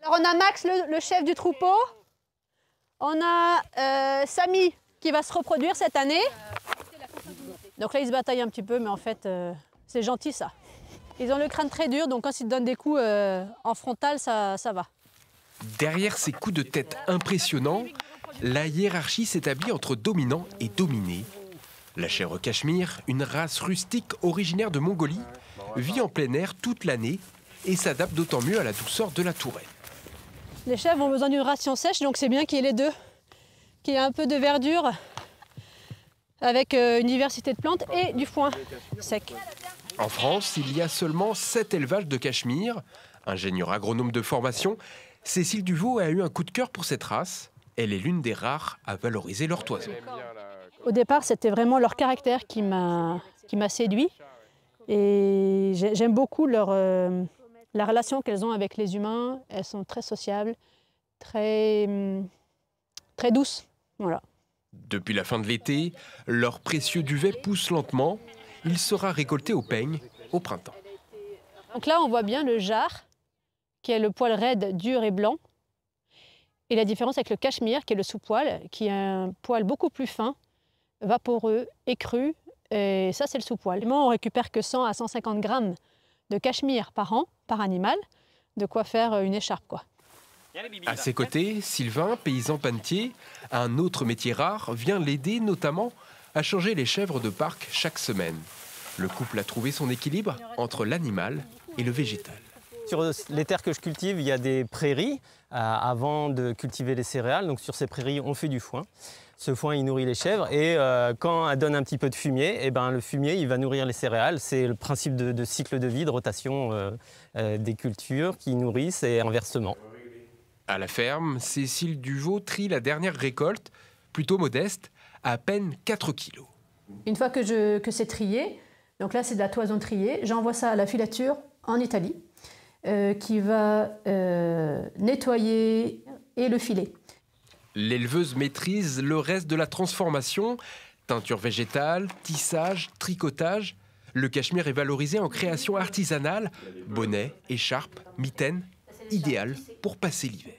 Alors on a Max, le chef du troupeau. On a Samy qui va se reproduire cette année. Donc là, ils se bataillent un petit peu, mais en fait, c'est gentil ça. Ils ont le crâne très dur, donc quand ils te donnent des coups en frontal, ça va. Derrière ces coups de tête impressionnants, la hiérarchie s'établit entre dominants et dominés. La chèvre cachemire, une race rustique originaire de Mongolie, vit en plein air toute l'année et s'adapte d'autant mieux à la douceur de la touraine. Les chèvres ont besoin d'une ration sèche, donc c'est bien qu'il y ait les deux. Qu'il y ait un peu de verdure avec une diversité de plantes et du foin sec. En France, il y a seulement 7 élevages de cachemire. Ingénieure agronome de formation, Cécile Duvaux a eu un coup de cœur pour cette race. Elle est l'une des rares à valoriser leur toison. Au départ, c'était vraiment leur caractère qui m'a séduit. Et j'aime beaucoup la relation qu'elles ont avec les humains. Elles sont très sociables, très douces. Voilà. Depuis la fin de l'été, leur précieux duvet pousse lentement. Il sera récolté au peigne au printemps. Donc là, on voit bien le jarre, qui est le poil raide, dur et blanc. Et la différence avec le cachemire, qui est le sous-poil, qui a un poil beaucoup plus fin, vaporeux, écru. Et ça, c'est le sous-poil. On récupère que 100 à 150 grammes de cachemire par an, par animal, de quoi faire une écharpe, quoi. À ses côtés, Sylvain, paysan panetier, un autre métier rare, vient l'aider notamment à changer les chèvres de parc chaque semaine. Le couple a trouvé son équilibre entre l'animal et le végétal. Sur les terres que je cultive, il y a des prairies avant de cultiver les céréales. Donc sur ces prairies, on fait du foin. Ce foin, il nourrit les chèvres et quand elle donne un petit peu de fumier, eh ben, le fumier, il va nourrir les céréales. C'est le principe de cycle de vie, de rotation des cultures qui nourrissent et inversement. À la ferme, Cécile Duvaux trie la dernière récolte, plutôt modeste, à peine 4 kilos. Une fois que c'est trié, donc là c'est de la toison triée, j'envoie ça à la filature en Italie, qui va nettoyer et le filer. L'éleveuse maîtrise le reste de la transformation, teinture végétale, tissage, tricotage. Le cachemire est valorisé en création artisanale, bonnets, écharpes, mitaines, idéal pour passer l'hiver.